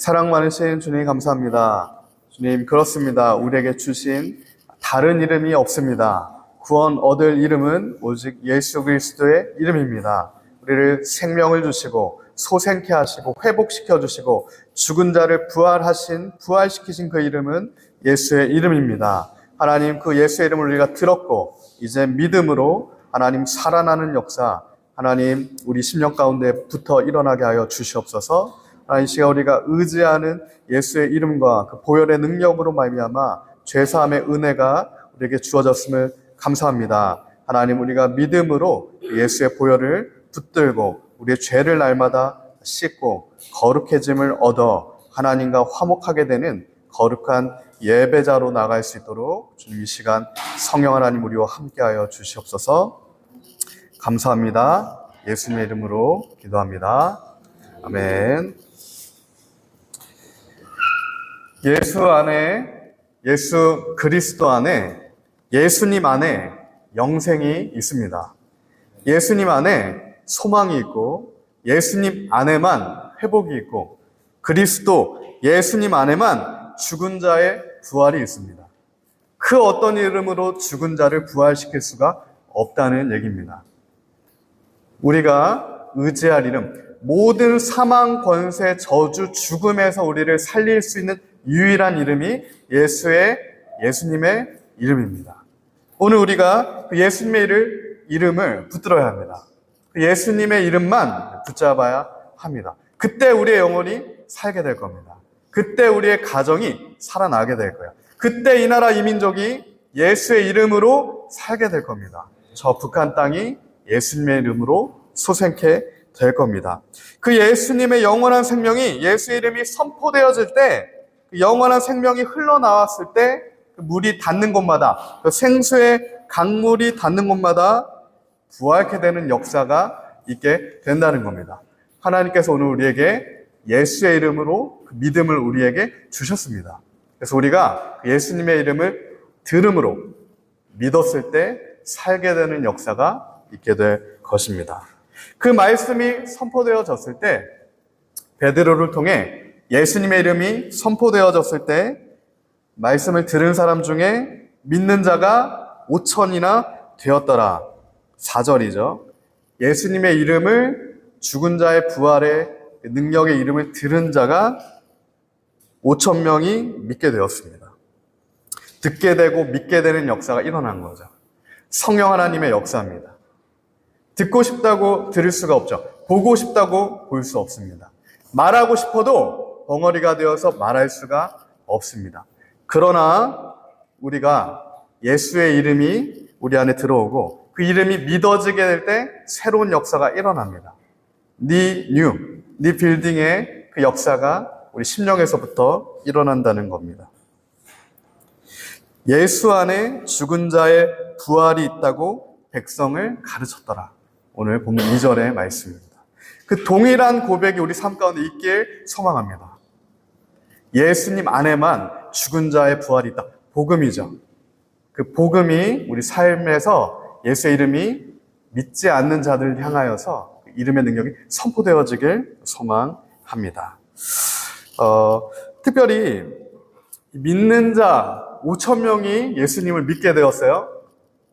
사랑 많으신 주님 감사합니다. 주님, 그렇습니다. 우리에게 주신 다른 이름이 없습니다. 구원 얻을 이름은 오직 예수 그리스도의 이름입니다. 우리를 생명을 주시고 소생케 하시고 회복시켜 주시고 죽은 자를 부활시키신 그 이름은 예수의 이름입니다. 하나님, 그 예수의 이름을 우리가 들었고 이제 믿음으로 하나님 살아나는 역사, 하나님 우리 심령 가운데 붙어 일어나게 하여 주시옵소서. 하나님, 이 시간 우리가 의지하는 예수의 이름과 그 보혈의 능력으로 말미암아 죄사함의 은혜가 우리에게 주어졌음을 감사합니다. 하나님, 우리가 믿음으로 예수의 보혈을 붙들고 우리의 죄를 날마다 씻고 거룩해짐을 얻어 하나님과 화목하게 되는 거룩한 예배자로 나갈 수 있도록 주님 이 시간 성령 하나님 우리와 함께하여 주시옵소서. 감사합니다. 예수님의 이름으로 기도합니다. 아멘. 예수 그리스도 안에, 예수님 안에 영생이 있습니다. 예수님 안에 소망이 있고, 예수님 안에만 회복이 있고, 그리스도 예수님 안에만 죽은 자의 부활이 있습니다. 그 어떤 이름으로 죽은 자를 부활시킬 수가 없다는 얘기입니다. 우리가 의지할 이름, 모든 사망, 권세, 저주, 죽음에서 우리를 살릴 수 있는 유일한 이름이 예수님의 이름입니다. 오늘 우리가 그 예수님의 이름을 붙들어야 합니다. 그 예수님의 이름만 붙잡아야 합니다. 그때 우리의 영혼이 살게 될 겁니다. 그때 우리의 가정이 살아나게 될 거예요. 그때 이 나라 이 민족이 예수의 이름으로 살게 될 겁니다. 저 북한 땅이 예수님의 이름으로 소생케 될 겁니다. 그 예수님의 영원한 생명이, 예수의 이름이 선포되어질 때, 그 영원한 생명이 흘러나왔을 때, 그 물이 닿는 곳마다, 그 생수의 강물이 닿는 곳마다 부활케 되는 역사가 있게 된다는 겁니다. 하나님께서 오늘 우리에게 예수의 이름으로 그 믿음을 우리에게 주셨습니다. 그래서 우리가 예수님의 이름을 들음으로 믿었을 때 살게 되는 역사가 있게 될 것입니다. 그 말씀이 선포되어졌을 때, 베드로를 통해 예수님의 이름이 선포되어졌을 때 말씀을 들은 사람 중에 믿는 자가 5천이나 되었더라. 4절이죠. 예수님의 이름을, 죽은 자의 부활의 능력의 이름을 들은 자가 5천 명이 믿게 되었습니다. 듣게 되고 믿게 되는 역사가 일어난 거죠. 성령 하나님의 역사입니다. 듣고 싶다고 들을 수가 없죠. 보고 싶다고 볼 수 없습니다. 말하고 싶어도 벙어리가 되어서 말할 수가 없습니다. 그러나 우리가 예수의 이름이 우리 안에 들어오고 그 이름이 믿어지게 될 때 새로운 역사가 일어납니다. 네 빌딩의 그 역사가 우리 심령에서부터 일어난다는 겁니다. 예수 안에 죽은 자의 부활이 있다고 백성을 가르쳤더라. 오늘 본문 2절의 말씀입니다. 그 동일한 고백이 우리 삶 가운데 있길 소망합니다. 예수님 안에만 죽은 자의 부활이 있다. 복음이죠. 그 복음이 우리 삶에서 예수의 이름이 믿지 않는 자들을 향하여서 이름의 능력이 선포되어지길 소망합니다. 특별히 믿는 자 5천 명이 예수님을 믿게 되었어요.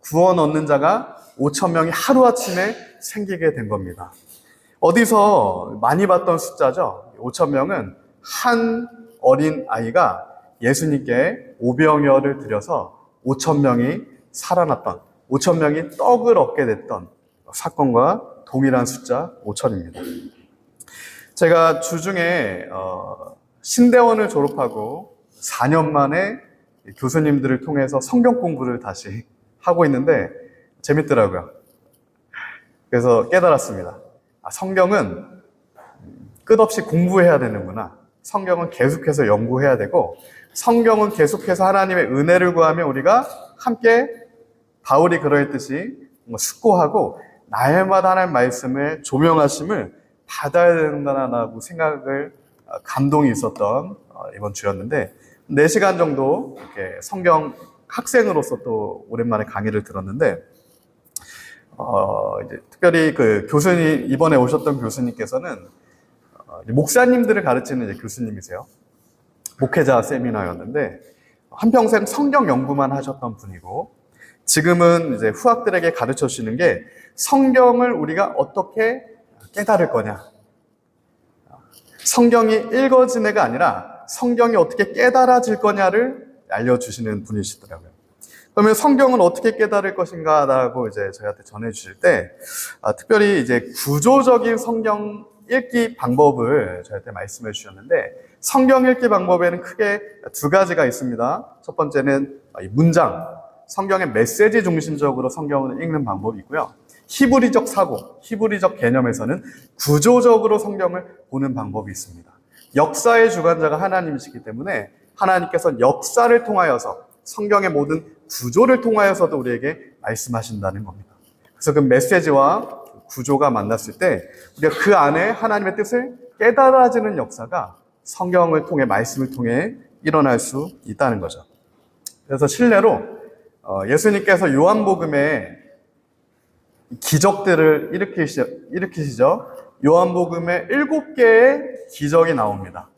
구원 얻는 자가 5천 명이 하루아침에 생기게 된 겁니다. 어디서 많이 봤던 숫자죠. 5천 명은 한 어린 아이가 예수님께 오병이어를 드려서 5천 명이 살아났던, 5천 명이 떡을 얻게 됐던 사건과 동일한 숫자 5천입니다. 제가 주중에 신대원을 졸업하고 4년 만에 교수님들을 통해서 성경 공부를 다시 하고 있는데 재밌더라고요. 그래서 깨달았습니다. 성경은 끝없이 공부해야 되는구나. 성경은 계속해서 연구해야 되고, 성경은 계속해서 하나님의 은혜를 구하며 우리가 함께 바울이 그러했듯이 숙고하고 날마다 하나님의 말씀을 조명하심을 받아야 된다라고 생각을, 감동이 있었던 이번 주였는데, 4시간 정도 이렇게 성경 학생으로서 또 오랜만에 강의를 들었는데, 이제 특별히 그 교수님, 이번에 오셨던 교수님께서는 목사님들을 가르치는 이제 교수님이세요. 목회자 세미나였는데 한평생 성경 연구만 하셨던 분이고 지금은 이제 후학들에게 가르쳐 주시는 게 성경을 우리가 어떻게 깨달을 거냐. 성경이 읽어지네가 아니라 성경이 어떻게 깨달아질 거냐를 알려주시는 분이시더라고요. 그러면 성경은 어떻게 깨달을 것인가라고 이제 저희한테 전해주실 때, 특별히 이제 구조적인 성경 읽기 방법을 저희한테 말씀해 주셨는데, 성경 읽기 방법에는 크게 두 가지가 있습니다. 첫 번째는 문장, 성경의 메시지 중심적으로 성경을 읽는 방법이 있고요. 히브리적 사고, 히브리적 개념에서는 구조적으로 성경을 보는 방법이 있습니다. 역사의 주관자가 하나님이시기 때문에 하나님께서 역사를 통하여서 성경의 모든 구조를 통하여서도 우리에게 말씀하신다는 겁니다. 그래서 그 메시지와 구조가 만났을 때 우리가 그 안에 하나님의 뜻을 깨달아지는 역사가 성경을 통해, 말씀을 통해 일어날 수 있다는 거죠. 그래서 실례로 예수님께서 요한복음에 기적들을 일으키시죠. 요한복음에 7개의 기적이 나옵니다.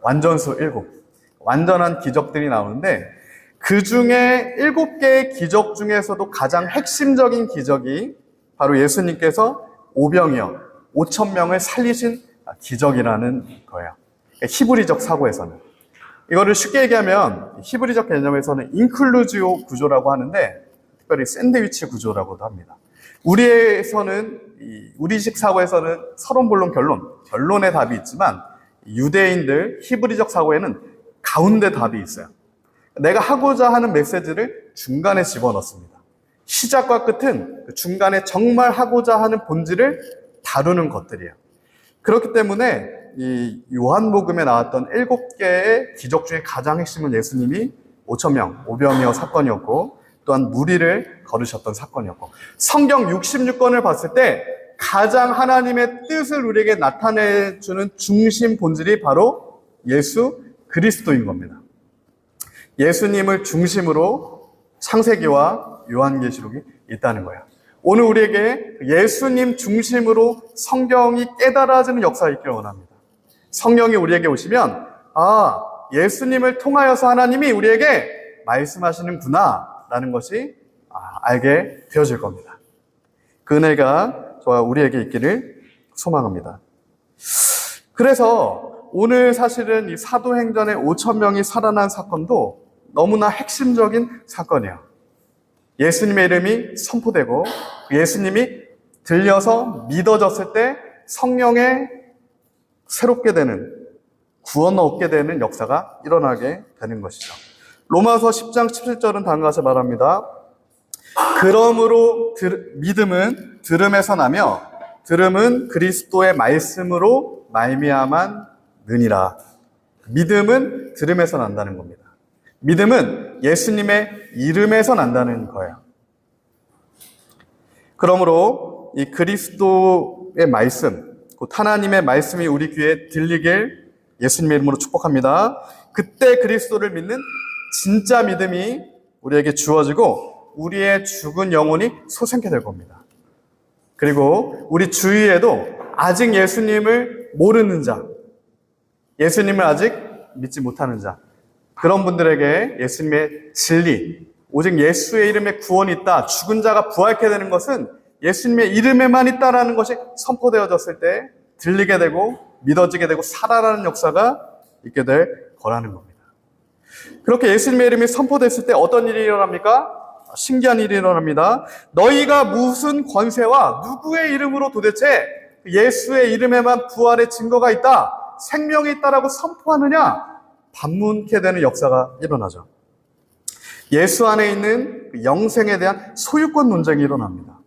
완전수 7. 완전한 기적들이 나오는데 그 중에 7개의 기적 중에서도 가장 핵심적인 기적이 바로 예수님께서 오병이어 5,000명을 살리신 기적이라는 거예요. 히브리적 사고에서는. 이거를 쉽게 얘기하면 히브리적 개념에서는 인클루지오 구조라고 하는데 특별히 샌드위치 구조라고도 합니다. 우리식 사고에서는 서론본론 결론의 답이 있지만 유대인들 히브리적 사고에는 가운데 답이 있어요. 내가 하고자 하는 메시지를 중간에 집어넣습니다. 시작과 끝은 그 중간에 정말 하고자 하는 본질을 다루는 것들이에요. 그렇기 때문에 이 요한복음에 나왔던 7개의 기적 중에 가장 핵심은 예수님이 5,000명, 오병이어 사건이었고 또한 무리를 걸으셨던 사건이었고 성경 66권을 봤을 때 가장 하나님의 뜻을 우리에게 나타내주는 중심 본질이 바로 예수 그리스도인 겁니다. 예수님을 중심으로 창세기와 요한계시록이 있다는 거예요. 오늘 우리에게 예수님 중심으로 성경이 깨달아지는 역사가 있기를 원합니다. 성령이 우리에게 오시면 예수님을 통하여서 하나님이 우리에게 말씀하시는구나 라는 것이 알게 되어질 겁니다. 그 은혜가 저와 우리에게 있기를 소망합니다. 그래서 오늘 사실은 이 사도행전의 5,000명이 살아난 사건도 너무나 핵심적인 사건이에요. 예수님의 이름이 선포되고 예수님이 들려서 믿어졌을 때 성령에 새롭게 되는, 구원을 얻게 되는 역사가 일어나게 되는 것이죠. 로마서 10장 17절은 다음과 같이 말합니다. 그러므로 믿음은 들음에서 나며 들음은 그리스도의 말씀으로 말미암았느니라. 믿음은 들음에서 난다는 겁니다. 믿음은 예수님의 이름에서 난다는 거예요. 그러므로 이 그리스도의 말씀, 곧 하나님의 말씀이 우리 귀에 들리길 예수님의 이름으로 축복합니다. 그때 그리스도를 믿는 진짜 믿음이 우리에게 주어지고 우리의 죽은 영혼이 소생케 될 겁니다. 그리고 우리 주위에도 아직 예수님을 모르는 자, 예수님을 아직 믿지 못하는 자, 그런 분들에게 예수님의 진리, 오직 예수의 이름에 구원이 있다, 죽은 자가 부활케 되는 것은 예수님의 이름에만 있다라는 것이 선포되어졌을 때 들리게 되고 믿어지게 되고 살아나는 역사가 있게 될 거라는 겁니다. 그렇게 예수님의 이름이 선포됐을 때 어떤 일이 일어납니까? 신기한 일이 일어납니다. 너희가 무슨 권세와 누구의 이름으로 도대체 예수의 이름에만 부활의 증거가 있다, 생명이 있다라고 선포하느냐? 반문케 되는 역사가 일어나죠. 예수 안에 있는 영생에 대한 소유권 논쟁이 일어납니다.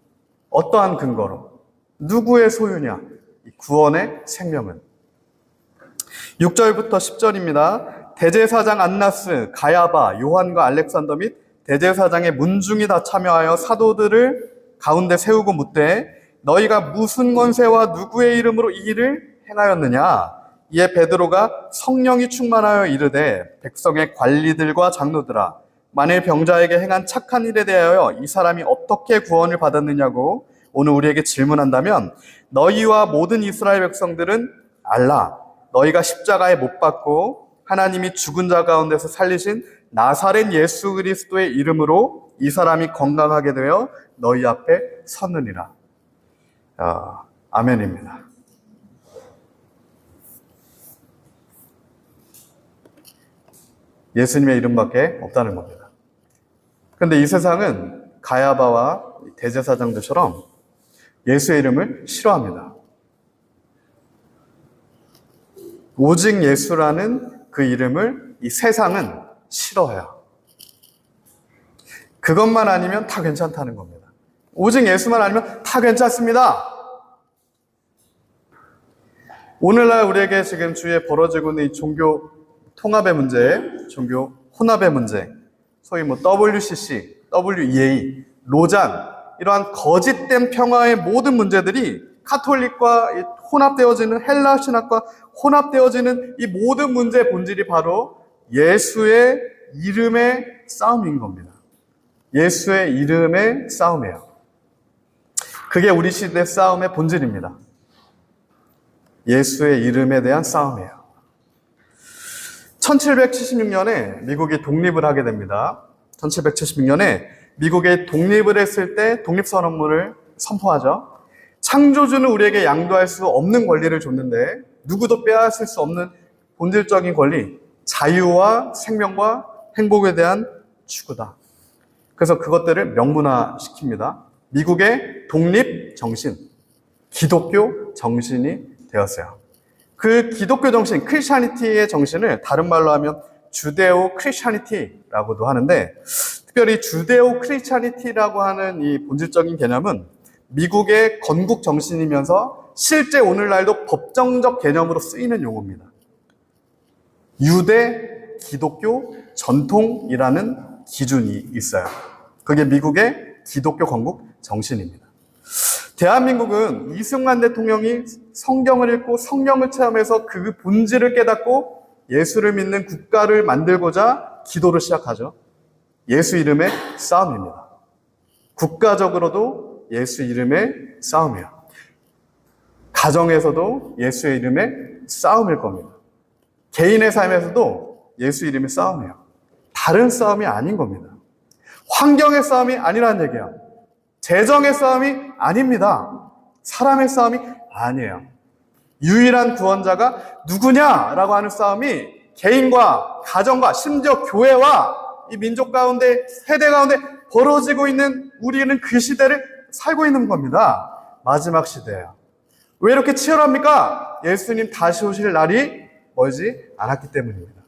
어떠한 근거로? 누구의 소유냐? 구원의 생명은. 6절부터 10절입니다. 대제사장 안나스, 가야바, 요한과 알렉산더 및 대제사장의 문중이 다 참여하여 사도들을 가운데 세우고 묻되 너희가 무슨 권세와 누구의 이름으로 이 일을 행하였느냐? 이에 베드로가 성령이 충만하여 이르되 백성의 관리들과 장로들아, 만일 병자에게 행한 착한 일에 대하여 이 사람이 어떻게 구원을 받았느냐고 오늘 우리에게 질문한다면 너희와 모든 이스라엘 백성들은 알라. 너희가 십자가에 못 박고 하나님이 죽은 자 가운데서 살리신 나사렛 예수 그리스도의 이름으로 이 사람이 건강하게 되어 너희 앞에 섰느니라. 아멘입니다. 예수님의 이름밖에 없다는 겁니다. 그런데 이 세상은 가야바와 대제사장들처럼 예수의 이름을 싫어합니다. 오직 예수라는 그 이름을 이 세상은 싫어해요. 그것만 아니면 다 괜찮다는 겁니다. 오직 예수만 아니면 다 괜찮습니다. 오늘날 우리에게 지금 주위에 벌어지고 있는 이 종교 통합의 문제, 종교 혼합의 문제, 소위 WCC, WEA, 로잔, 이러한 거짓된 평화의 모든 문제들이 카톨릭과 혼합되어지는 헬라 신학과 혼합되어지는 이 모든 문제의 본질이 바로 예수의 이름의 싸움인 겁니다. 예수의 이름의 싸움이에요. 그게 우리 시대 싸움의 본질입니다. 예수의 이름에 대한 싸움이에요. 1776년에 미국이 독립을 하게 됩니다. 1776년에 미국이 독립을 했을 때 독립선언문을 선포하죠. 창조주는 우리에게 양도할 수 없는 권리를 줬는데 누구도 빼앗을 수 없는 본질적인 권리, 자유와 생명과 행복에 대한 추구다. 그래서 그것들을 명문화시킵니다. 미국의 독립 정신, 기독교 정신이 되었어요. 그 기독교 정신, 크리스찬니티의 정신을 다른 말로 하면 주데오 크리스찬니티라고도 하는데, 특별히 주데오 크리스찬니티라고 하는 이 본질적인 개념은 미국의 건국 정신이면서 실제 오늘날도 법정적 개념으로 쓰이는 용어입니다. 유대 기독교 전통이라는 기준이 있어요. 그게 미국의 기독교 건국 정신입니다. 대한민국은 이승만 대통령이 성경을 읽고 성령을 체험해서 그 본질을 깨닫고 예수를 믿는 국가를 만들고자 기도를 시작하죠. 예수 이름의 싸움입니다. 국가적으로도 예수 이름의 싸움이에요. 가정에서도 예수의 이름의 싸움일 겁니다. 개인의 삶에서도 예수 이름의 싸움이에요. 다른 싸움이 아닌 겁니다. 환경의 싸움이 아니라는 얘기예요. 재정의 싸움이 아닙니다. 사람의 싸움이 아니에요. 유일한 구원자가 누구냐라고 하는 싸움이 개인과 가정과 심지어 교회와 이 민족 가운데, 세대 가운데 벌어지고 있는 우리는 그 시대를 살고 있는 겁니다. 마지막 시대예요. 왜 이렇게 치열합니까? 예수님 다시 오실 날이 멀지 않았기 때문입니다.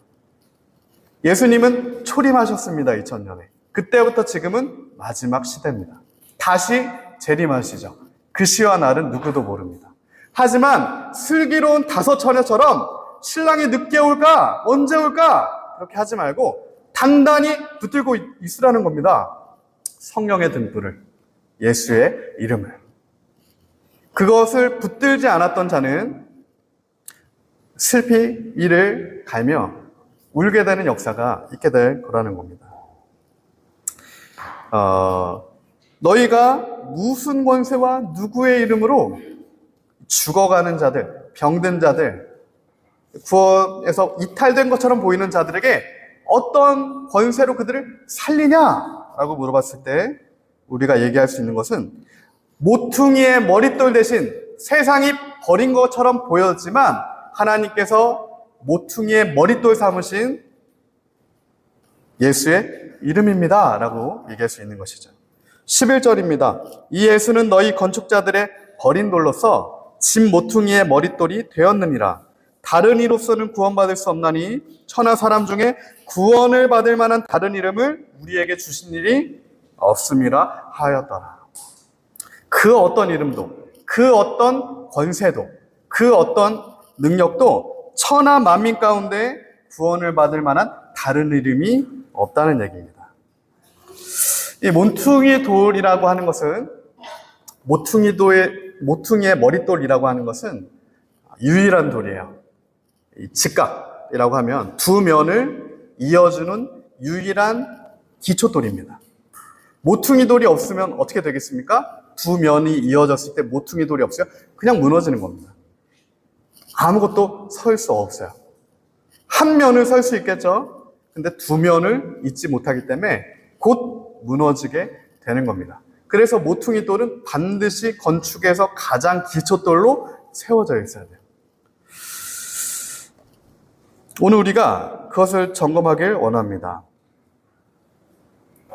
예수님은 초림하셨습니다. 2000년에. 그때부터 지금은 마지막 시대입니다. 다시 재림하시죠. 그 시와 날은 누구도 모릅니다. 하지만 슬기로운 다섯 처녀처럼 신랑이 늦게 올까? 언제 올까? 그렇게 하지 말고 단단히 붙들고 있으라는 겁니다. 성령의 등불을, 예수의 이름을. 그것을 붙들지 않았던 자는 슬피 이를 갈며 울게 되는 역사가 있게 될 거라는 겁니다. 너희가 무슨 권세와 누구의 이름으로 죽어가는 자들, 병든 자들, 구원에서 이탈된 것처럼 보이는 자들에게 어떤 권세로 그들을 살리냐라고 물어봤을 때 우리가 얘기할 수 있는 것은 모퉁이의 머릿돌 대신 세상이 버린 것처럼 보였지만 하나님께서 모퉁이의 머릿돌 삼으신 예수의 이름입니다 라고 얘기할 수 있는 것이죠. 11절입니다. 이 예수는 너희 건축자들의 버린 돌로서 집 모퉁이의 머릿돌이 되었느니라. 다른 이로서는 구원받을 수 없나니 천하 사람 중에 구원을 받을 만한 다른 이름을 우리에게 주신 일이 없음이라 하였더라. 그 어떤 이름도, 그 어떤 권세도, 그 어떤 능력도 천하 만민 가운데 구원을 받을 만한 다른 이름이 없다는 얘기입니다. 이 모퉁이 돌이라고 하는 것은, 모퉁이의 머릿돌이라고 하는 것은 유일한 돌이에요. 이 직각이라고 하면 두 면을 이어주는 유일한 기초돌입니다. 모퉁이 돌이 없으면 어떻게 되겠습니까? 두 면이 이어졌을 때 모퉁이 돌이 없으면 그냥 무너지는 겁니다. 아무것도 설 수 없어요. 한 면을 설 수 있겠죠? 근데 두 면을 잇지 못하기 때문에 곧 무너지게 되는 겁니다. 그래서 모퉁이 돌은 반드시 건축에서 가장 기초돌로 세워져 있어야 돼요. 오늘 우리가 그것을 점검하길 원합니다.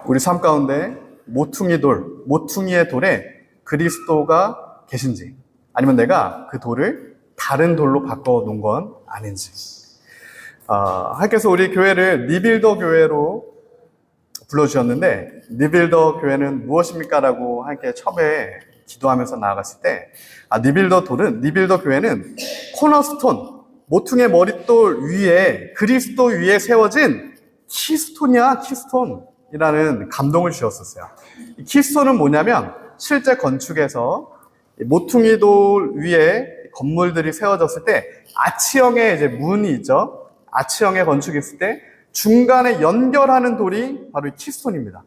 우리 삶 가운데 모퉁이의 돌에 그리스도가 계신지, 아니면 내가 그 돌을 다른 돌로 바꿔 놓은 건 아닌지. 하께서 우리 교회를 리빌더 교회로 불러주셨는데, 리빌더 교회는 무엇입니까? 라고 함께 처음에 기도하면서 나아갔을 때, 리빌더 교회는 코너스톤, 모퉁이의 머릿돌 위에, 그리스도 위에 세워진 키스톤이야, 키스톤이라는 감동을 주셨었어요. 이 키스톤은 뭐냐면, 실제 건축에서 모퉁이 돌 위에 건물들이 세워졌을 때, 아치형의 이제 문이 있죠. 아치형의 건축이 있을 때, 중간에 연결하는 돌이 바로 이 키스톤입니다.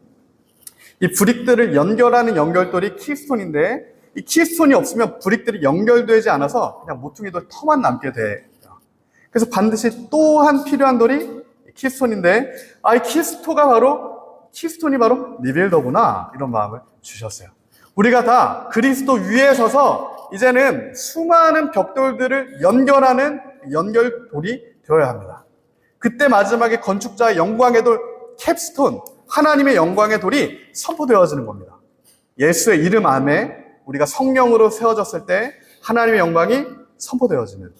이 브릭들을 연결하는 연결돌이 키스톤인데, 이 키스톤이 없으면 브릭들이 연결되지 않아서 그냥 모퉁이 돌 터만 남게 돼요. 그래서 반드시 또한 필요한 돌이 키스톤인데, 이 키스톤이 바로 리빌더구나, 이런 마음을 주셨어요. 우리가 다 그리스도 위에 서서 이제는 수많은 벽돌들을 연결하는 연결돌이 되어야 합니다. 그때 마지막에 건축자의 영광의 돌, 캡스톤, 하나님의 영광의 돌이 선포되어지는 겁니다. 예수의 이름 안에 우리가 성령으로 세워졌을 때 하나님의 영광이 선포되어지는.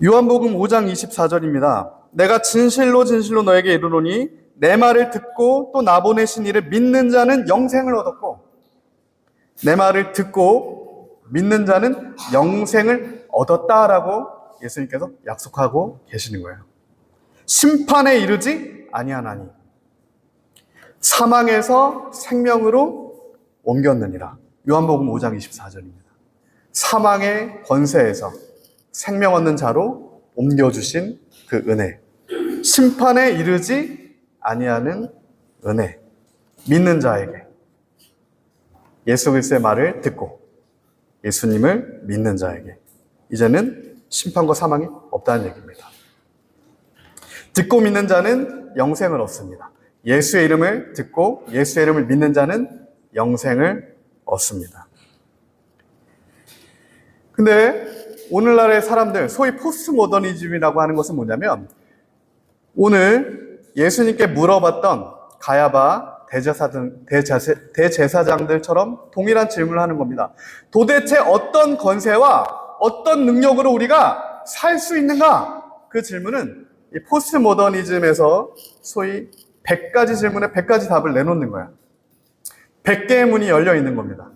요한복음 5장 24절입니다. 내가 진실로 너에게 이르노니 내 말을 듣고 또 나 보내신 이를 믿는 자는 영생을 얻었고, 내 말을 듣고 믿는 자는 영생을 얻었다라고 예수님께서 약속하고 계시는 거예요. 심판에 이르지 아니하나니 사망에서 생명으로 옮겼느니라. 요한복음 5장 24절입니다. 사망의 권세에서 생명 얻는 자로 옮겨주신 그 은혜, 심판에 이르지 아니하는 은혜, 믿는 자에게 예수 그리스도의 말을 듣고 예수님을 믿는 자에게 이제는 심판과 사망이 없다는 얘기입니다. 듣고 믿는 자는 영생을 얻습니다. 예수의 이름을 듣고 예수의 이름을 믿는 자는 영생을 얻습니다. 근데 오늘날의 사람들, 소위 포스트 모더니즘이라고 하는 것은 뭐냐면, 오늘 예수님께 물어봤던 가야바 대제사장들처럼 동일한 질문을 하는 겁니다. 도대체 어떤 권세와 어떤 능력으로 우리가 살 수 있는가? 그 질문은 이 포스트 모더니즘에서 소위 100가지 질문에 100가지 답을 내놓는 거야. 100개의 문이 열려 있는 겁니다.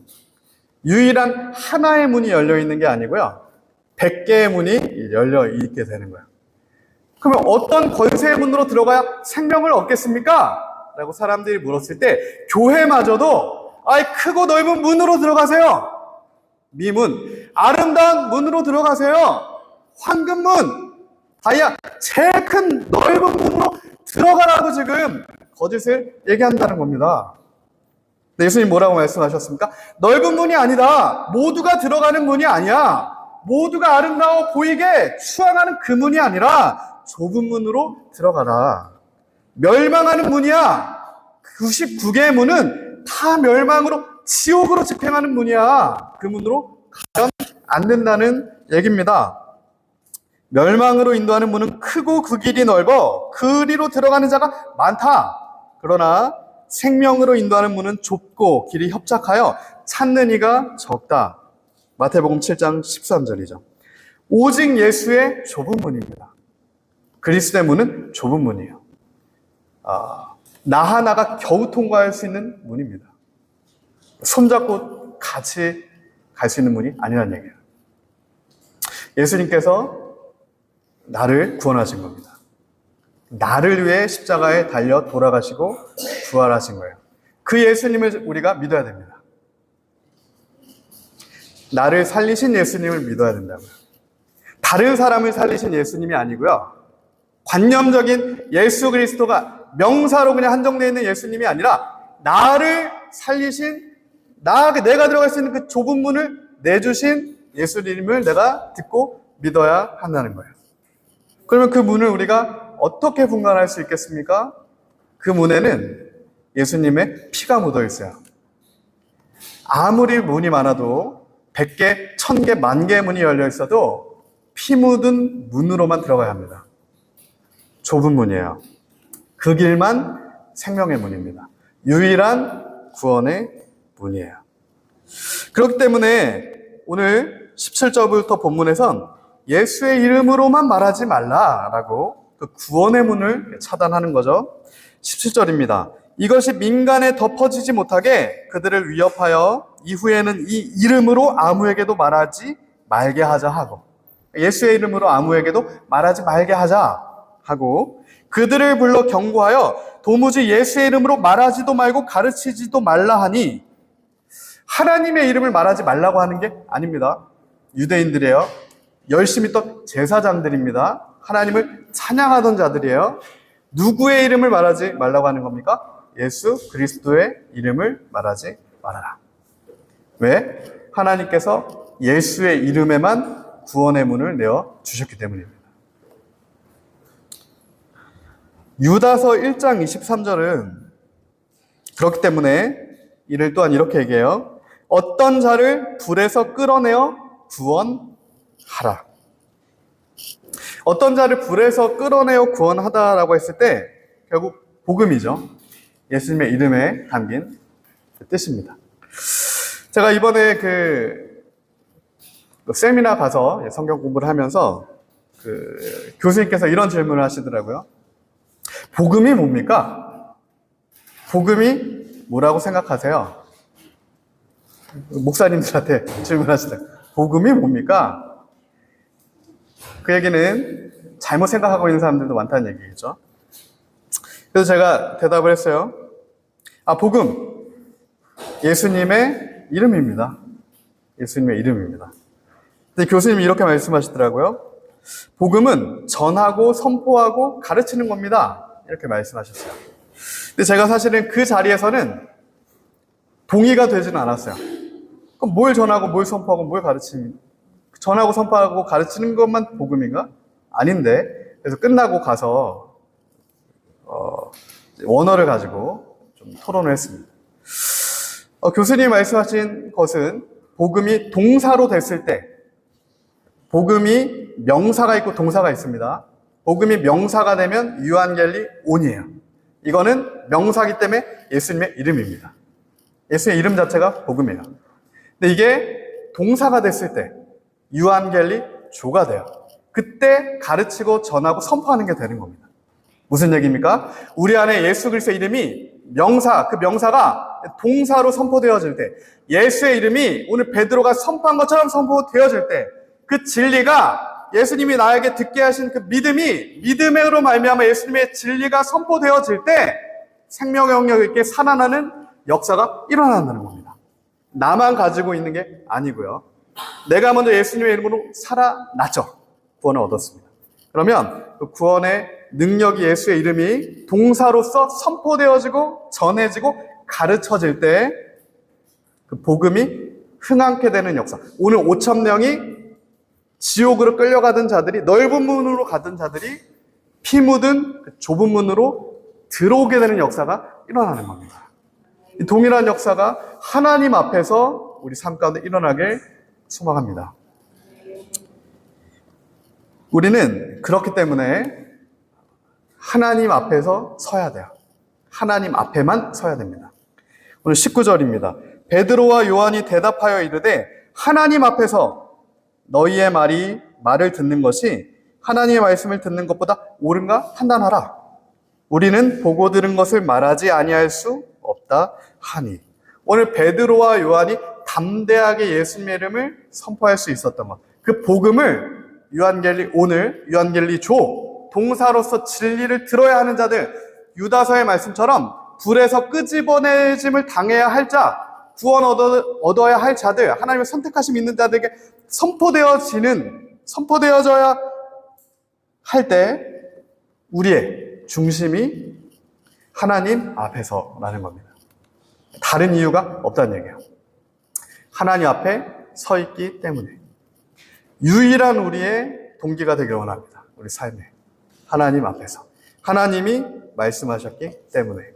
유일한 하나의 문이 열려 있는 게 아니고요. 100개의 문이 열려 있게 되는 거야. 그러면 어떤 권세의 문으로 들어가야 생명을 얻겠습니까? 라고 사람들이 물었을 때 교회마저도 크고 넓은 문으로 들어가세요. 미문, 아름다운 문으로 들어가세요. 황금문, 다이아, 제일 큰 넓은 문으로 들어가라고 지금 거짓을 얘기한다는 겁니다. 예수님 뭐라고 말씀하셨습니까? 넓은 문이 아니다. 모두가 들어가는 문이 아니야. 모두가 아름다워 보이게 추앙하는 그 문이 아니라 좁은 문으로 들어가라. 멸망하는 문이야. 99개의 문은 다 멸망으로, 지옥으로 집행하는 문이야. 그 문으로 가면 안 된다는 얘기입니다. 멸망으로 인도하는 문은 크고 그 길이 넓어 그리로 들어가는 자가 많다. 그러나 생명으로 인도하는 문은 좁고 길이 협착하여 찾는 이가 적다. 마태복음 7장 13절이죠. 오직 예수의 좁은 문입니다. 그리스도의 문은 좁은 문이에요. 나 하나가 겨우 통과할 수 있는 문입니다. 손잡고 같이 갈 수 있는 문이 아니라는 얘기예요. 예수님께서 나를 구원하신 겁니다. 나를 위해 십자가에 달려 돌아가시고 부활하신 거예요. 그 예수님을 우리가 믿어야 됩니다. 나를 살리신 예수님을 믿어야 된다고요. 다른 사람을 살리신 예수님이 아니고요. 관념적인 예수 그리스도가 명사로 그냥 한정되어 있는 예수님이 아니라 나를 살리신 내가 들어갈 수 있는 그 좁은 문을 내주신 예수님을 내가 듣고 믿어야 한다는 거예요. 그러면 그 문을 우리가 어떻게 분간할 수 있겠습니까? 그 문에는 예수님의 피가 묻어 있어요. 아무리 문이 많아도 100개, 1000개, 10,000개의 문이 열려 있어도 피 묻은 문으로만 들어가야 합니다. 좁은 문이에요. 그 길만 생명의 문입니다. 유일한 구원의 문이에요. 그렇기 때문에 오늘 17절부터 본문에선 예수의 이름으로만 말하지 말라라고 그 구원의 문을 차단하는 거죠. 17절입니다. 이것이 민간에 덮어지지 못하게 그들을 위협하여 이후에는 이 이름으로 아무에게도 말하지 말게 하자 하고, 예수의 이름으로 아무에게도 말하지 말게 하자 하고, 그들을 불러 경고하여 도무지 예수의 이름으로 말하지도 말고 가르치지도 말라 하니, 하나님의 이름을 말하지 말라고 하는 게 아닙니다. 유대인들이에요. 열심히 또 제사장들입니다. 하나님을 찬양하던 자들이에요. 누구의 이름을 말하지 말라고 하는 겁니까? 예수 그리스도의 이름을 말하지 말아라. 왜? 하나님께서 예수의 이름에만 구원의 문을 내어 주셨기 때문입니다. 유다서 1장 23절은 그렇기 때문에 이를 또한 이렇게 얘기해요. 어떤 자를 불에서 끌어내어 구원하라. 어떤 자를 불에서 끌어내어 구원하다라고 했을 때 결국 복음이죠. 예수님의 이름에 담긴 그 뜻입니다. 제가 이번에 그 세미나 가서 성경 공부를 하면서 그 교수님께서 이런 질문을 하시더라고요. 복음이 뭡니까? 복음이 뭐라고 생각하세요? 목사님들한테 질문하시더라고요. 복음이 뭡니까? 그 얘기는 잘못 생각하고 있는 사람들도 많다는 얘기겠죠. 그래서 제가 대답을 했어요. 복음, 예수님의 이름입니다. 예수님의 이름입니다. 근데 교수님이 이렇게 말씀하시더라고요. 복음은 전하고 선포하고 가르치는 겁니다. 이렇게 말씀하셨어요. 근데 제가 사실은 그 자리에서는 동의가 되지는 않았어요. 그럼 뭘 전하고 뭘 선포하고 뭘 가르치는, 전하고 선포하고 가르치는 것만 복음인가? 아닌데. 그래서 끝나고 가서 원어를 가지고 좀 토론을 했습니다. 교수님이 말씀하신 것은 복음이 동사로 됐을 때, 복음이 명사가 있고 동사가 있습니다. 복음이 명사가 되면 유한겔리 온이에요. 이거는 명사이기 때문에 예수님의 이름입니다. 예수의 이름 자체가 복음이에요. 근데 이게 동사가 됐을 때 유한겔리 조가 돼요. 그때 가르치고 전하고 선포하는 게 되는 겁니다. 무슨 얘기입니까? 우리 안에 예수 그리스도의 이름이 명사, 그 명사가 동사로 선포되어질 때, 예수의 이름이 오늘 베드로가 선포한 것처럼 선포되어질 때, 그 진리가 예수님이 나에게 듣게 하신 그 믿음으로 말미암아 예수님의 진리가 선포되어질 때 생명의 영역 있게 살아나는 역사가 일어난다는 겁니다. 나만 가지고 있는 게 아니고요. 내가 먼저 예수님의 이름으로 살아났죠. 구원을 얻었습니다. 그러면 그 구원의 능력이 예수의 이름이 동사로서 선포되어지고 전해지고 가르쳐질 때 그 복음이 흥황케 되는 역사. 오늘 5,000명이 지옥으로 끌려가던 자들이, 넓은 문으로 가던 자들이 피 묻은 그 좁은 문으로 들어오게 되는 역사가 일어나는 겁니다. 이 동일한 역사가 하나님 앞에서 우리 삶 가운데 일어나길 소망합니다. 우리는 그렇기 때문에 하나님 앞에서 서야 돼요. 하나님 앞에만 서야 됩니다. 오늘 19절입니다. 베드로와 요한이 대답하여 이르되 하나님 앞에서 너희의 말을 듣는 것이 하나님의 말씀을 듣는 것보다 옳은가 판단하라. 우리는 보고 들은 것을 말하지 아니할 수 없다 하니. 오늘 베드로와 요한이 담대하게 예수님의 이름을 선포할 수 있었던 것, 그 복음을 유한겔리 조, 동사로서 진리를 들어야 하는 자들, 유다서의 말씀처럼 불에서 끄집어내짐을 당해야 할 자, 구원 얻어야 할 자들, 하나님의 선택하심 있는 자들에게 선포되어져야 할 때 우리의 중심이 하나님 앞에서라는 겁니다. 다른 이유가 없다는 얘기예요. 하나님 앞에 서 있기 때문에. 유일한 우리의 동기가 되기를 원합니다. 우리 삶에. 하나님 앞에서. 하나님이 말씀하셨기 때문에.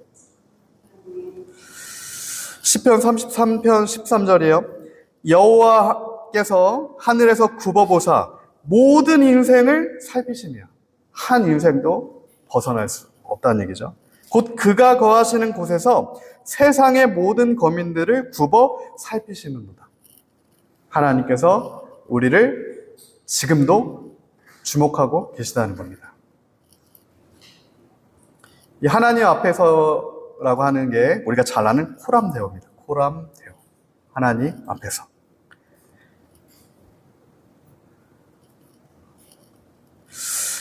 시편 33편 13절이에요. 여호와께서 하늘에서 굽어보사 모든 인생을 살피시며 한 인생도 벗어날 수 없다는 얘기죠. 곧 그가 거하시는 곳에서 세상의 모든 거민들을 굽어 살피시는도다. 하나님께서 우리를 지금도 주목하고 계시다는 겁니다. 이 하나님 앞에서라고 하는 게 우리가 잘 아는 코람데오입니다. 코람데오. 하나님 앞에서.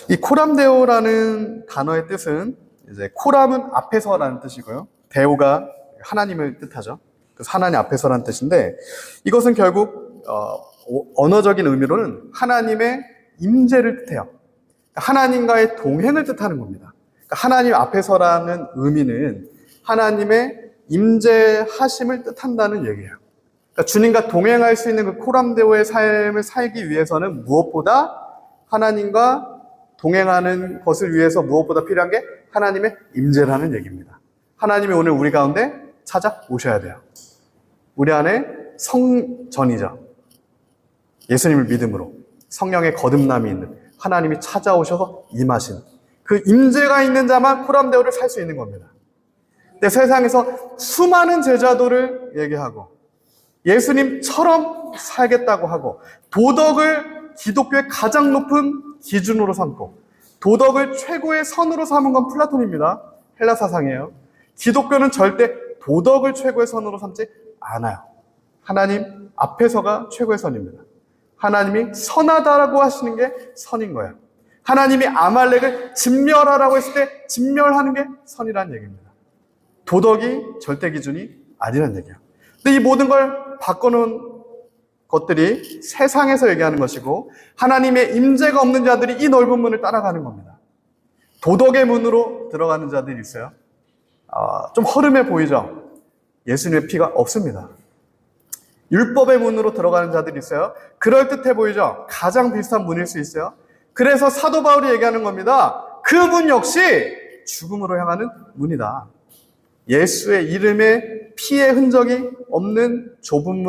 이 코람데오라는 단어의 뜻은 이제 코람은 앞에서라는 뜻이고요. 데오가 하나님을 뜻하죠. 그래서 하나님 앞에서라는 뜻인데 이것은 결국 언어적인 의미로는 하나님의 임재를 뜻해요. 하나님과의 동행을 뜻하는 겁니다. 하나님 앞에서라는 의미는 하나님의 임재하심을 뜻한다는 얘기예요. 그러니까 주님과 동행할 수 있는 그 코람데오의 삶을 살기 위해서는 무엇보다 하나님과 동행하는 것을 위해서 무엇보다 필요한 게 하나님의 임재라는 얘기입니다. 하나님이 오늘 우리 가운데 찾아오셔야 돼요. 우리 안에 성전이죠. 예수님을 믿음으로 성령의 거듭남이 있는 하나님이 찾아오셔서 임하신 그 임재가 있는 자만 코람데오를 살 수 있는 겁니다. 근데 세상에서 수많은 제자도를 얘기하고 예수님처럼 살겠다고 하고 도덕을 기독교의 가장 높은 기준으로 삼고 도덕을 최고의 선으로 삼은 건 플라톤입니다. 헬라 사상이에요. 기독교는 절대 도덕을 최고의 선으로 삼지 않아요. 하나님 앞에서가 최고의 선입니다. 하나님이 선하다라고 하시는 게 선인 거예요. 하나님이 아말렉을 진멸하라고 했을 때 진멸하는 게 선이라는 얘기입니다. 도덕이 절대 기준이 아니라는 얘기예요. 근데 이 모든 걸 바꿔놓은 것들이 세상에서 얘기하는 것이고 하나님의 임재가 없는 자들이 이 넓은 문을 따라가는 겁니다. 도덕의 문으로 들어가는 자들이 있어요. 좀 허름해 보이죠? 예수님의 피가 없습니다. 율법의 문으로 들어가는 자들이 있어요. 그럴듯해 보이죠? 가장 비슷한 문일 수 있어요. 그래서 사도 바울이 얘기하는 겁니다. 그 문 역시 죽음으로 향하는 문이다. 예수의 이름에 피의 흔적이 없는 좁은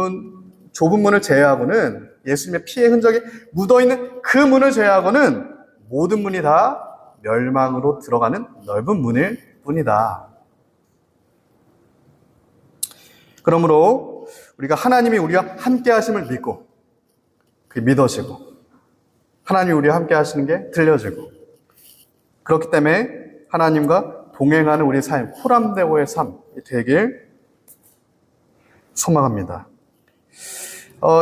문을 제외하고는 예수님의 피의 흔적이 묻어있는 그 문을 제외하고는 모든 문이 다 멸망으로 들어가는 넓은 문일 뿐이다. 그러므로 우리가 하나님이 우리와 함께 하심을 믿고 그게 믿어지고 하나님이 우리와 함께 하시는 게 들려지고 그렇기 때문에 하나님과 동행하는 우리의 삶, 코람데오의 삶이 되길 소망합니다.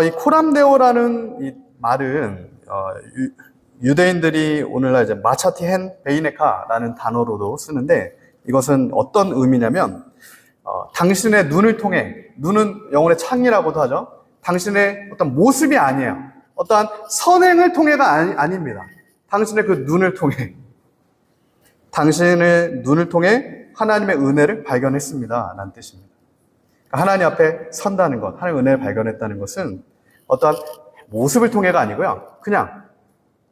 이 코람데오라는 이 말은 유대인들이 오늘날 이제 마차티 헨 베이네카라는 단어로도 쓰는데 이것은 어떤 의미냐면 당신의 눈을 통해 눈은 영혼의 창이라고도 하죠. 당신의 어떤 모습이 아니에요. 어떠한 선행을 통해가 아닙니다. 당신의 그 눈을 통해 당신의 눈을 통해 하나님의 은혜를 발견했습니다. 라는 뜻입니다. 하나님 앞에 선다는 것, 하나님의 은혜를 발견했다는 것은 어떠한 모습을 통해가 아니고요. 그냥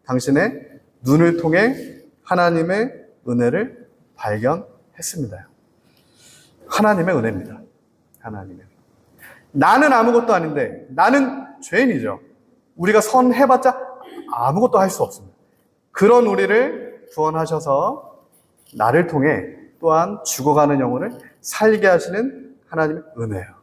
당신의 눈을 통해 하나님의 은혜를 발견했습니다. 하나님의 은혜입니다. 하나님의. 나는 아무것도 아닌데 나는 죄인이죠. 우리가 선해봤자 아무것도 할 수 없습니다. 그런 우리를 구원하셔서 나를 통해 또한 죽어가는 영혼을 살게 하시는 하나님의 은혜예요.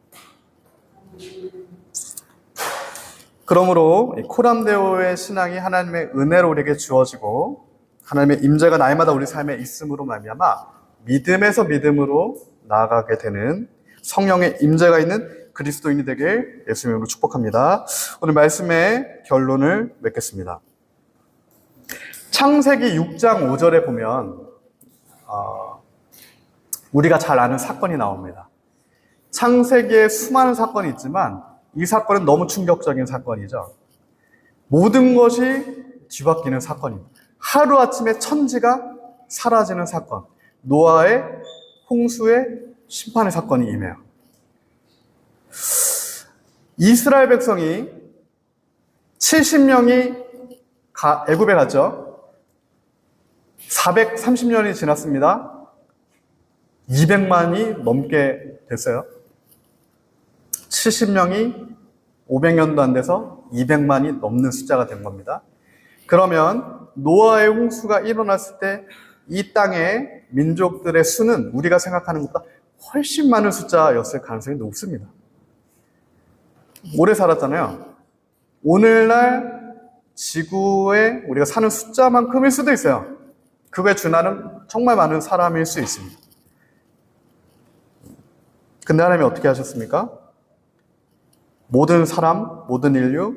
그러므로 코람데오의 신앙이 하나님의 은혜로 우리에게 주어지고 하나님의 임재가 날마다 우리 삶에 있음으로 말미암아 믿음에서 믿음으로 나아가게 되는 성령의 임재가 있는 그리스도인이 되길 예수님의 이름으로 축복합니다. 오늘 말씀의 결론을 맺겠습니다. 창세기 6장 5절에 보면 우리가 잘 아는 사건이 나옵니다. 창세기에 수많은 사건이 있지만 이 사건은 너무 충격적인 사건이죠. 모든 것이 뒤바뀌는 사건입니다. 하루아침에 천지가 사라지는 사건, 노아의 홍수의 심판의 사건이 임해요. 이스라엘 백성이 70명이 애굽에 갔죠. 430년이 지났습니다. 200만이 넘게 됐어요. 70명이 500년도 안 돼서 200만이 넘는 숫자가 된 겁니다. 그러면 노아의 홍수가 일어났을 때 이 땅의 민족들의 수는 우리가 생각하는 것보다 훨씬 많은 숫자였을 가능성이 높습니다. 오래 살았잖아요. 오늘날 지구에 우리가 사는 숫자만큼일 수도 있어요. 그거에 준하는 정말 많은 사람일 수 있습니다. 근데 하나님이 어떻게 하셨습니까? 모든 사람, 모든 인류,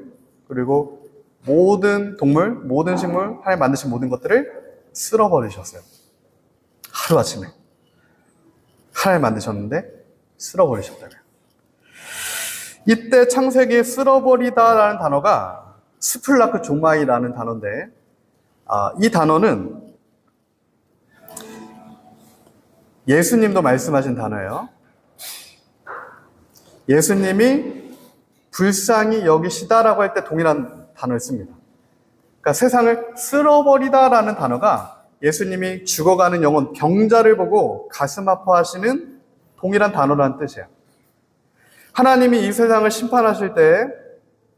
그리고 모든 동물, 모든 식물, 하나님 만드신 모든 것들을 쓸어버리셨어요. 하루아침에. 하나님 만드셨는데 쓸어버리셨다고요. 이때 창세기에 쓸어버리다라는 단어가 스플라크 조마이라는 단어인데, 이 단어는 예수님도 말씀하신 단어예요. 예수님이 불쌍히 여기시다라고 할 때 동일한 단어를 씁니다. 그러니까 세상을 쓸어버리다라는 단어가 예수님이 죽어가는 영혼, 병자를 보고 가슴 아파하시는 동일한 단어라는 뜻이에요. 하나님이 이 세상을 심판하실 때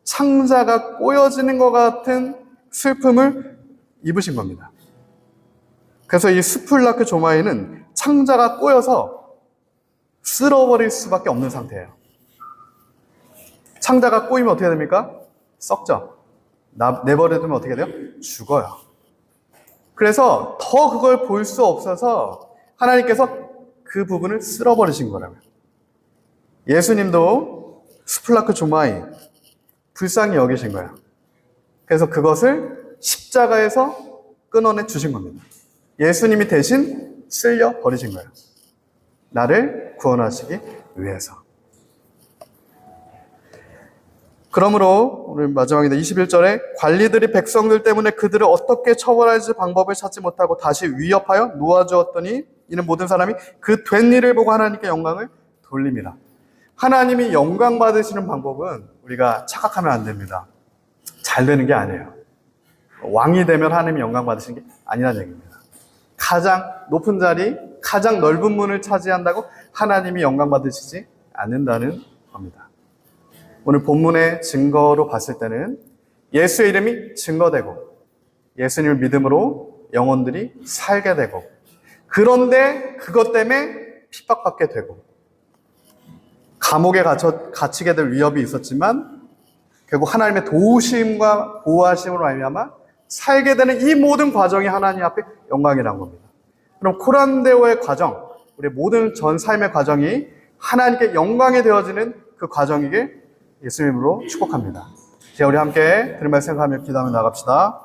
창자가 꼬여지는 것 같은 슬픔을 입으신 겁니다. 그래서 이 스플라크 조마이는 창자가 꼬여서 쓸어버릴 수밖에 없는 상태예요. 창자가 꼬이면 어떻게 됩니까? 썩죠. 내버려두면 어떻게 돼요? 죽어요. 그래서 더 그걸 볼 수 없어서 하나님께서 그 부분을 쓸어버리신 거라고요. 예수님도 스플라크 조마이, 불쌍히 여기신 거예요. 그래서 그것을 십자가에서 끊어내 주신 겁니다. 예수님이 대신 쓸려 버리신 거예요. 나를 구원하시기 위해서. 그러므로 오늘 마지막인데 21절에 관리들이 백성들 때문에 그들을 어떻게 처벌할지 방법을 찾지 못하고 다시 위협하여 놓아주었더니 이는 모든 사람이 그 된 일을 보고 하나님께 영광을 돌립니다. 하나님이 영광 받으시는 방법은 우리가 착각하면 안 됩니다. 잘 되는 게 아니에요. 왕이 되면 하나님이 영광 받으시는 게 아니라는 얘기입니다. 가장 높은 자리, 가장 넓은 문을 차지한다고 하나님이 영광 받으시지 않는다는 겁니다. 오늘 본문의 증거로 봤을 때는 예수의 이름이 증거되고 예수님을 믿음으로 영혼들이 살게 되고 그런데 그것 때문에 핍박받게 되고 감옥에 갇히게 될 위협이 있었지만 결국 하나님의 도우심과 보호하심으로 말미암아 살게 되는 이 모든 과정이 하나님 앞에 영광이라는 겁니다. 그럼 코란데오의 과정, 우리 모든 전 삶의 과정이 하나님께 영광이 되어지는 그 과정이길 예수님으로 축복합니다. 이제 우리 함께 들은 말씀 생각하며 기도하며 나갑시다.